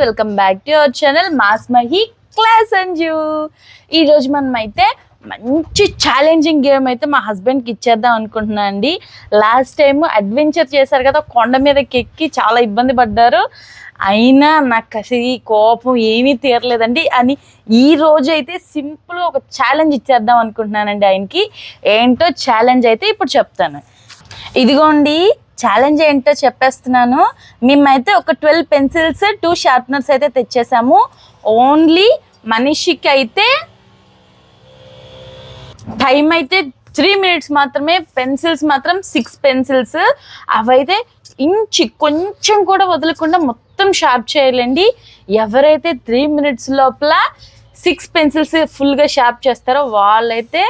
Welcome back to our channel MOS Mahi class Anju. ఈరోజు మనం అయితే మంచి ఛాలెంజింగ్ గేమ్ అయితే మా హస్బెండ్కి ఇచ్చేద్దాం అనుకుంటున్నాను అండి. లాస్ట్ టైం అడ్వెంచర్ చేశారు కదా, కొండ మీదకి ఎక్కి చాలా ఇబ్బంది పడ్డారు. అయినా నాకు అసలు ఈ కోపం ఏమీ తీరలేదండి అని ఈ రోజు అయితే సింపుల్గా ఒక ఛాలెంజ్ ఇచ్చేద్దాం అనుకుంటున్నానండి ఆయనకి. ఏంటో ఛాలెంజ్ అయితే ఇప్పుడు చెప్తాను. ఇదిగోండి ఛాలెంజ్ ఏంటో చెప్పేస్తున్నాను. మేమైతే ఒక 12 పెన్సిల్స్ 2 షార్ప్నర్స్ అయితే తెచ్చేసాము. ఓన్లీ మనిషికి అయితే టైం అయితే 3 minutes మాత్రమే. పెన్సిల్స్ మాత్రం 6 పెన్సిల్స్. అవైతే కొంచెం కూడా వదలకుండా మొత్తం షార్ప్ చేయాలండి. ఎవరైతే 3 minutes లోపల 6 పెన్సిల్స్ ఫుల్గా షార్ప్ చేస్తారో వాళ్ళైతే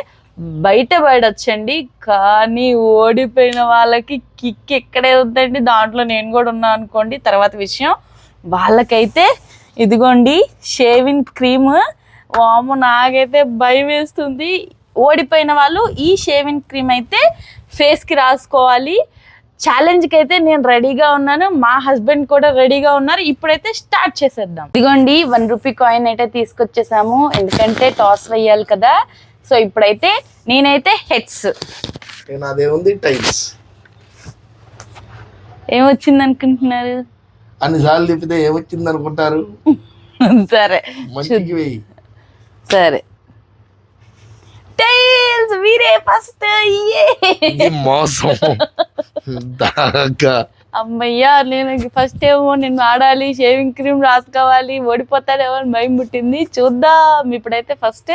బయటపడొచ్చండి. కానీ ఓడిపోయిన వాళ్ళకి కిక్ ఎక్కడే ఉందండి, దాంట్లో నేను కూడా ఉన్నాను అనుకోండి. తర్వాత విషయం వాళ్ళకైతే ఇదిగోండి షేవింగ్ క్రీమ్. వాము నాకైతే భయం వేస్తుంది. ఓడిపోయిన వాళ్ళు ఈ షేవింగ్ క్రీమ్ అయితే ఫేస్కి రాసుకోవాలి. ఛాలెంజ్కి అయితే నేను రెడీగా ఉన్నాను, మా హస్బెండ్ కూడా రెడీగా ఉన్నారు. ఇప్పుడైతే స్టార్ట్ చేసేద్దాం. ఇదిగోండి 1 రూపీ కాయిన్ అయితే తీసుకొచ్చేసాము, ఎందుకంటే టాస్ వేయాలి కదా. సో ఇప్పుడైతే నేనైతే హెడ్స్, ఏమొచ్చింది అనుకుంటున్నారు? అన్నిసార్లు తిప్పితే ఏమొచ్చింది అనుకుంటారు. సరే సరే టైల్స్ వీరే ఫస్ట్. అమ్మయ్యా, నేను ఫస్ట్ ఏమో నేను ఆడాలి, షేవింగ్ క్రీమ్ రాసుకోవాలి, ఓడిపోతాడేమో అని భయం పుట్టింది. చూద్దాం. ఇప్పుడైతే ఫస్ట్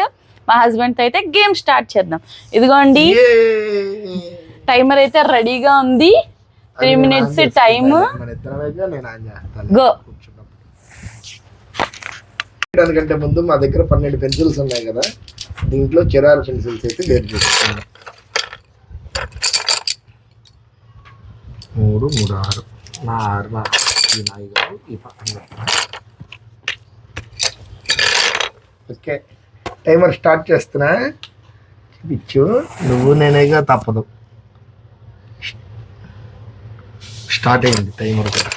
మా హస్బెండ్ అయితే గేమ్ స్టార్ట్ చేద్దాం. ఇదిగోండి టైమర్ అయితే రెడీగా ఉంది. 3 minutes టైమ్. గో. దానికంటే ముందు మా దగ్గర 12 పెన్సిల్స్ ఉన్నాయి కదా, దీంట్లో 6 పెన్సిల్స్ అయితే వేరు చేసుకున్నాం. 3, 3, 6, 4, ఓకే. టైమర్ స్టార్ట్ చేస్తున్నా. పిచ్చు నువ్వు నేనేగా తప్పదు. స్టార్ట్ అయింది టైమర్ కూడా.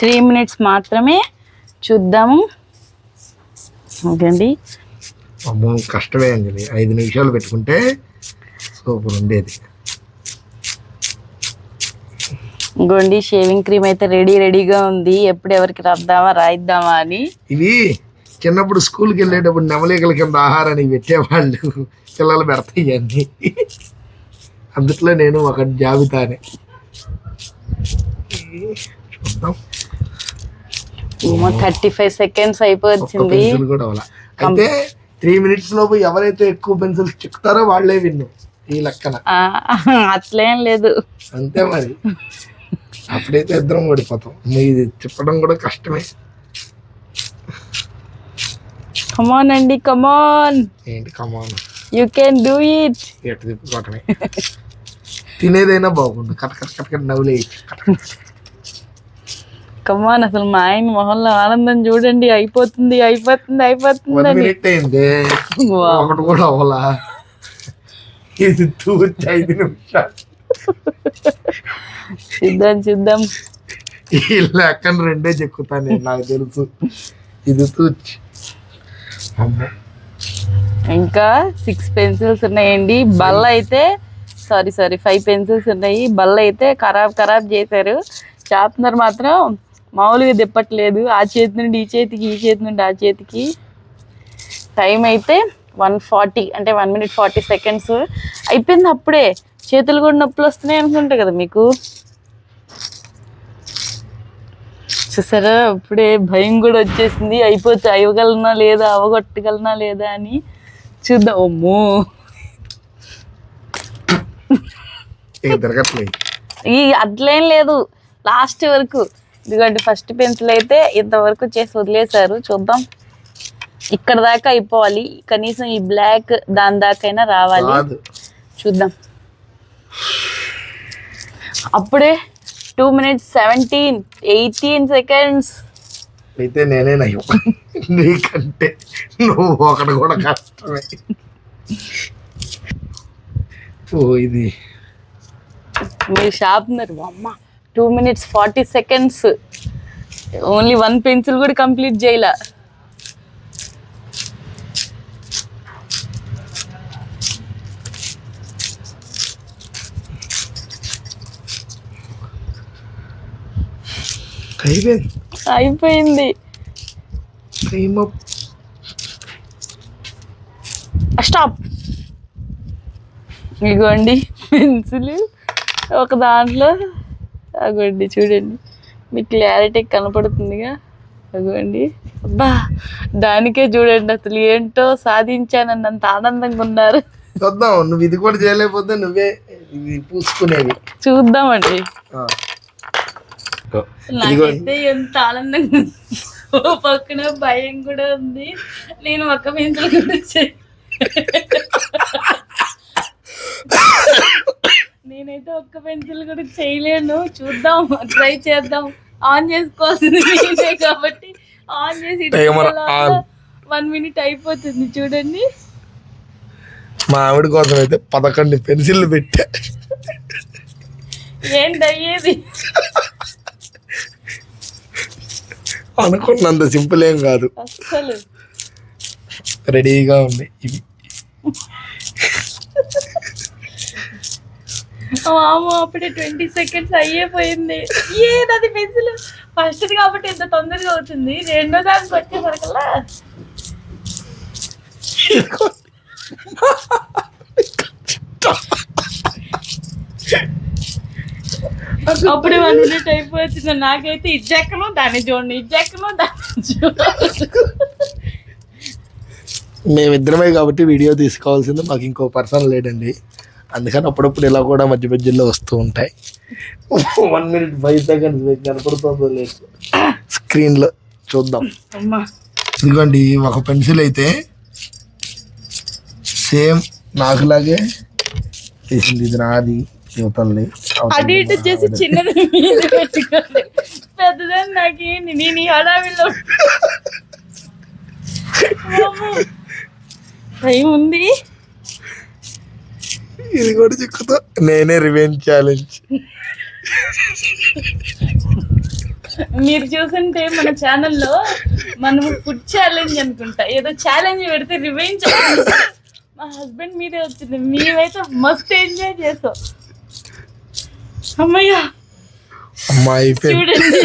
3 minutes మాత్రమే. చూద్దాము. ఓకేండి. అమ్మో కష్టమే అండి. 5 నిమిషాలు పెట్టుకుంటే సూపర్ ఉండేది. ఇంకోండి షేవింగ్ క్రీమ్ అయితే రెడీగా ఉంది. ఎప్పుడు ఎవరికి రాయిద్దామా అని. ఇవి చిన్నప్పుడు స్కూల్కి వెళ్ళేటప్పుడు నెమలికల కింద ఆహారానికి పెట్టేవాళ్ళు, పిల్లలు పెడతాయి అన్ని. అందుట్లో నేను ఒక జాబితానే. చూద్దాం. 35 seconds అయిపోయింది కూడా అలా. అయితే 3 minutes లోపు ఎవరైతే ఎక్కువ పెన్సిల్స్ చిక్కుతారో వాళ్ళే విన్ను ఈ లెక్కన. అట్లేం లేదు, అంతే మరి. అప్పుడైతే ఇద్దరం ఓడిపోతాం. మీది తిప్పడం కూడా కష్టమే. కమాన్ అండి, కమాన్. ఏంటి come on? You can do it. ఎటు తిప్పుకోవటమే. తినేదైనా బాగుంది. కట్ నవ్వులే. కమాన్. అసలు మా ఆయన మొహంలో ఆనందం చూడండి. అయిపోతుంది. 1 minute అయింది, ఒకటి కూడా అవ్వలా. ఇది 5 నిమిషాలు. చూద్దాం. ఈ లెక్కన 2 చెక్కుతాను నేను, నాకు తెలుసు. ఇది తూచి. ఇంకా 6 పెన్సిల్స్ ఉన్నాయండి. బల్ల అయితే సారీ 5 పెన్సిల్స్ ఉన్నాయి. బల్ల అయితే ఖరాబ్ చేశారు. షార్ప్నర్ మాత్రం మామూలుగా తిప్పట్లేదు. ఆ చేతి నుండి ఈ చేతికి, ఈ చేతి నుండి ఆ చేతికి. టైం అయితే 1:40, అంటే 1 minute 40 seconds అయిపోయింది. అప్పుడే చేతులు కూడా నొప్పులు వస్తున్నాయి అనుకుంటా కదా మీకు. చూసారా, అప్పుడే భయం కూడా వచ్చేసింది. అవ్వగలనా లేదా, అవగొట్టగలనా లేదా అని. చూద్దాం. అమ్మో, అట్లేం లేదు, లాస్ట్ వరకు. ఇదిగోండి ఫస్ట్ పెన్సిల్ అయితే ఇంతవరకు చేసి వదిలేశారు. చూద్దాం. ఇక్కడ దాకా అయిపోవాలి. కనీసం ఈ బ్లాక్ దాని దాకైనా రావాలి. చూద్దాం. అప్పుడే 2 minutes 18 seconds. అయితే నేనే నయ్యం, నీకంటే నువ్వు ఒకటి కూడా కష్టమే. ఇది మీరు షార్ప్నర్. అమ్మ 2 minutes 40 seconds. ఓన్లీ 1 పెన్సిల్ కూడా కంప్లీట్ చేయలా. అయిపోయింది. స్టాప్. ఇగోండి పెన్సిల్ ఒక దాంట్లో, అగోండి చూడండి, మీకు క్లారిటీ కనపడుతుందిగా, అగోండి. అబ్బా దానికే చూడండి అసలు ఏంటో సాధించానన్నంత ఆనందంగా ఉన్నారు. చూద్దాం, నువ్వు ఇది కూడా చేయలేకపోతే నువ్వే ఇది పూసుకునేది చూద్దామండి. నాకైతే ఎంత ఆనందంగా ఉంది. పక్కన భయం కూడా ఉంది. నేను ఒక్క పెన్సిల్ కూడా నేనైతే ఒక్క పెన్సిల్ కూడా చేయలేను. చూద్దాం, ట్రై చేద్దాం. ఆన్ చేసుకోవాల్సింది నేనే కాబట్టి ఆన్ చేసి 1 మినిట్ అయిపోతుంది. చూడండి, మా ఆవిడ కోసం అయితే 11 పెన్సిల్ పెట్టా. ఏంటి అయ్యేది? అనుకున్నంత సింపుల్ ఏం కాదు, అస్సలు రెడీగా ఉంది ఇవి. అప్పుడే 20 సెకండ్స్ అయ్యేపోయింది. ఏదది పెన్సిల్ ఫస్ట్ కాబట్టి ఎంత తొందరగా అవుతుంది. రెండో దానికి వచ్చేసరికల్లా అప్పుడే 1 మినిట్ అయిపోతుంది. నాకైతే ఇజ్జెక్కను దాన్ని చూడండి, ఇజ్జెక్కను దాన్ని చూడండి. మేమిద్దరమే కాబట్టి వీడియో తీసుకోవాల్సింది, మాకు ఇంకో పర్సన్ లేడండి. అందుకని అప్పుడప్పుడు ఇలా కూడా మధ్య మధ్యలో వస్తూ ఉంటాయి. 1 మినిట్ 5 సెకండ్స్ కనపడుతుందో లేదు స్క్రీన్లో, చూద్దాం. ఇదిగోండి ఒక పెన్సిల్ అయితే సేమ్ నాకులాగే చేసింది. ఇది నాది, యువతల్ని అటు ఇటు చేసి చిన్నది మీద పెట్టుకోండి, పెద్దదని నాకేంటి, నేను ఈ హడావిలో టైం ఉంది. ఇది కూడా చిక్కుతా, నేనే రివెంజ్ ఛాలెంజ్. మీరు చూసుంటే మన ఛానల్లో మనం ఫుడ్ ఛాలెంజ్ అనుకుంటా ఏదో ఛాలెంజ్ పెడితే రివెంజ్ మా హస్బెండ్ మీదే వచ్చింది. మేమైతే మస్తు ఎంజాయ్ చేస్తాం. అమ్మయ్యా అమ్మాయి చూడండి,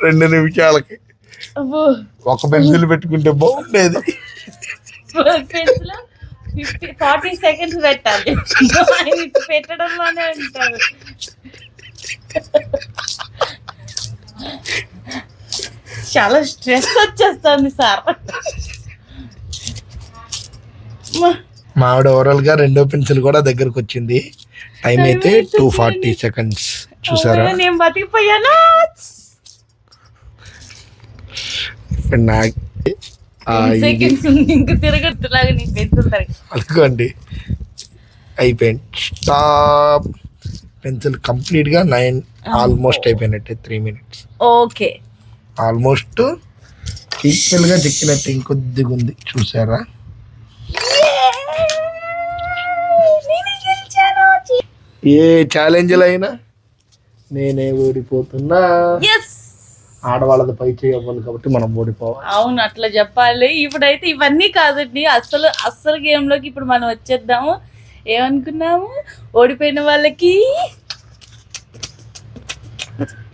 2 నిమిషాలకి ఒక పెన్సిల్ పెట్టుకుంటే బాగుండేది. పెన్సిల్ 40 సెకండ్స్ పెట్టాలి. పెట్టడంలోనే ఉంటారు. చాలా స్ట్రెస్ వచ్చేస్తుంది సార్. మా ఆవిడ ఓవరాల్ గా 2వ పెన్సిల్ కూడా దగ్గరకు వచ్చింది. టైం అయితే 240 సెకండ్స్. చూసారా, నేను బతికిపోయాను. ఇంకా తిరగట్టులాగా నీ పెన్సిల్ అనుకోండి. అయిపోయింది, స్టాప్. పెన్సిల్ కంప్లీట్ గా 9 ఆల్మోస్ట్ అయిపోయినట్టే. 3 మినిట్స్. ఓకే, ఆల్మోస్ట్ ఈక్వల్ గా చెక్కినట్టు ఇంకొద్దిగా ఉంది. చూసారా, ఏ ఛాలెంజ్లు అయినా నేనే ఓడిపోతున్నా. ఆడవాళ్ళది పై చేయవ్వాలి కాబట్టి మనం ఓడిపోవాలి. అవును, అట్లా చెప్పాలి. ఇప్పుడైతే ఇవన్నీ కాదండి, అస్సలు గేమ్ లోకి ఇప్పుడు మనం వచ్చేద్దాము. ఏమనుకున్నాము, ఓడిపోయిన వాళ్ళకి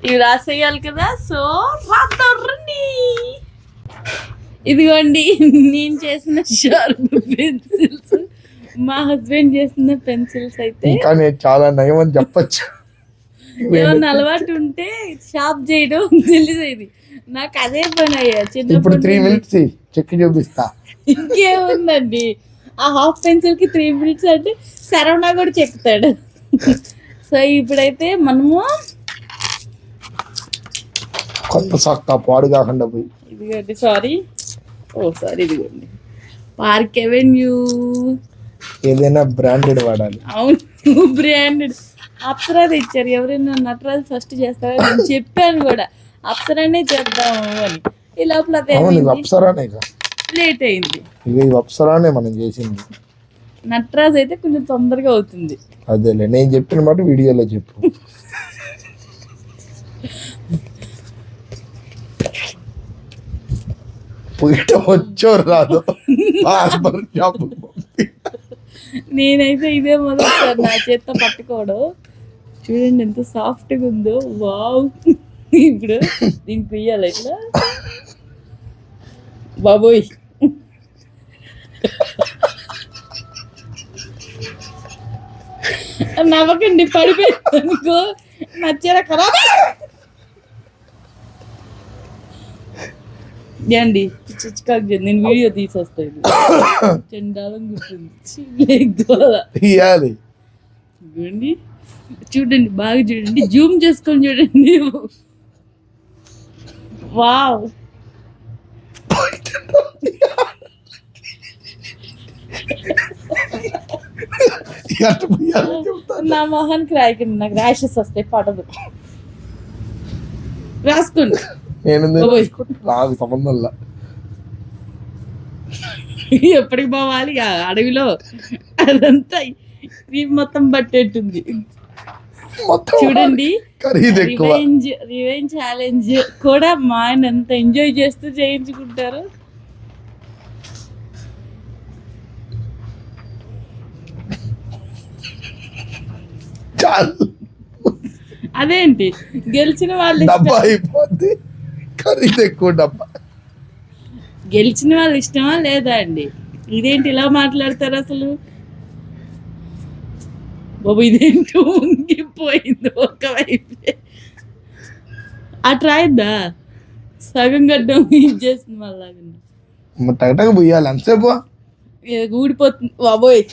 ఇవి రాసేయాలి కదా. సో రాత్రండి, ఇదిగోండి నేను చేసిన షార్ప్ పెన్సిల్స్, మా హస్బెండ్ చేసిన పెన్సిల్స్. అయితే ఇంకా నేను చాలా నయం అని చెప్పచ్చు. ఏమన్నా అలవాటు ఉంటే షాప్ చేయడం తెలిసేది నాకు. అదే పని అయ్యా ఇప్పుడు 3 మినిట్స్ చెక్ చూపిస్తా. ఇంకేముందండి, ఆ హాఫ్ పెన్సిల్ కి 3 మినిట్స్ అంటే శరవణ కూడా చెక్కుతాడు. సో ఇప్పుడైతే మనము కొత్త సక్క పాడు కాకుండా పోయి, ఇదిగోండి సారీ ఇదిగోండి పార్క్ ఎవెన్యూ. ఏదైనా బ్రాండెడ్ వాడాలి. అవును, బ్రాండెడ్. అప్సరా తెచ్చారు. ఎవరైనా నటరాజు ఫస్ట్ చేస్తారో నేను చెప్పాను కూడా, అప్సరానే చేద్దాము అని. ఈ లోపల అప్సరానే లేట్ అయింది. అప్సరానే మనం చేసింది. నటరాజు అయితే కొంచెం తొందరగా అవుతుంది. అదేలే, నేను చెప్పిన మాట వీడియోలో చెప్పు. పోయటం వచ్చో రాదు బార్బర్ షాప్ నేనైతే ఇదే మొదలుసారి నా చేత్తో పట్టుకోవడం. చూడండి ఎంత సాఫ్ట్గా ఉందో. వావ్. ఇప్పుడు దీనికి కుయ్యాలి ఇట్లా. బాబోయ్, నవ్వకండి, పడిపోయింది అనుకో నచ్చేలా ఖరాబ్. ఏండి చిచ్చుకాకు నేను వీడియో తీసేస్తాను. చెండాలం తీయాలి. చూడండి చూడండి బాగా చూడండి, జూమ్ చేసుకొని చూడండి. వావ్. నా మొహానికి రాయకండి, నాకు ర్యాషెస్ వస్తాయి, పడదు. రాసుకోండి. నాకు సంబంధంలా ఎప్పటికి పోవాలి ఆ అడవిలో, అదంతా మొత్తం పట్టేట్టుంది. చూడండి రివెంజ్ ఛాలెంజ్ కూడా మా ఆయన ఎంత ఎంజాయ్ చేస్తూ చేయించుకుంటారు. అదేంటి గెలిచిన వాళ్ళు డబ్బా అయిపోద్ది, ఖరీదు ఎక్కువ డబ్బా. గెలిచిన వాళ్ళు ఇష్టమా లేదా అండి? ఇదేంటి ఇలా మాట్లాడతారు అసలు? బాబు ఇదేంటి ఉంగిపోయింది ఒకవైపు. అట్లా అయిద్దా? సగం గడ్డం చేస్తుంది మళ్ళా. టగటగా పోయాలి ఎంతసేపు ఊడిపోతుంది బాబోయ్.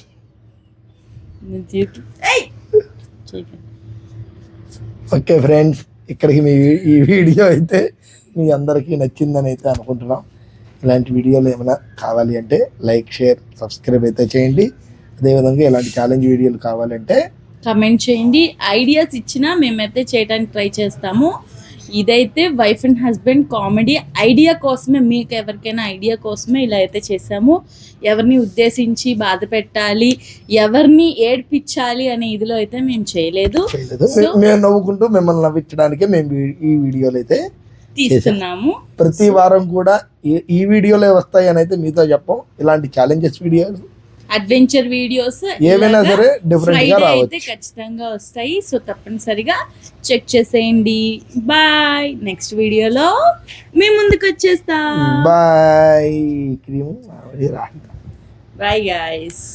ఓకే ఫ్రెండ్స్, ఇక్కడికి ఈ వీడియో అయితే మీ అందరికీ నచ్చిందని అయితే అనుకుంటున్నాం. ఇలాంటి వీడియోలు ఏమైనా కావాలి అంటే లైక్, షేర్, సబ్స్క్రైబ్ అయితే చేయండి. అదేవిధంగా ఇలాంటి ఛాలెంజ్ వీడియోలు కావాలంటే కమెంట్ చేయండి. ఐడియాస్ ఇచ్చినా మేమైతే చేయడానికి ట్రై చేస్తాము. ఇదైతే wife and husband comedy idea కోసమే, మీకు ఎవరికైనా ఐడియా కోసమే ఇలా అయితే చేసాము. ఎవరిని ఉద్దేశించి బాధ పెట్టాలి, ఎవరిని ఏడ్పించాలి అనే ఇదిలో అయితే మేము చేయలేదు. మేము నవ్వుకుంటూ మిమ్మల్ని నవ్వించడానికే మేము ఈ వీడియోలు అయితే తీస్తున్నాము. ప్రతి వారం కూడా ఈ వీడియోలే వస్తాయి అని అయితే మీతో చెప్పం. ఇలాంటి ఛాలెంజెస్ వీడియోస్, అడ్వెంచర్ వీడియోస్ ఏమైనా సరే డిఫరెంట్ గా అయితే ఖచ్చితంగా వస్తాయి. సో తప్పనిసరిగా చెక్ చేసేయండి. బాయ్. నెక్స్ట్ వీడియోలో మీ ముందుకు వచ్చేస్తా. బాయ్. Bye guys.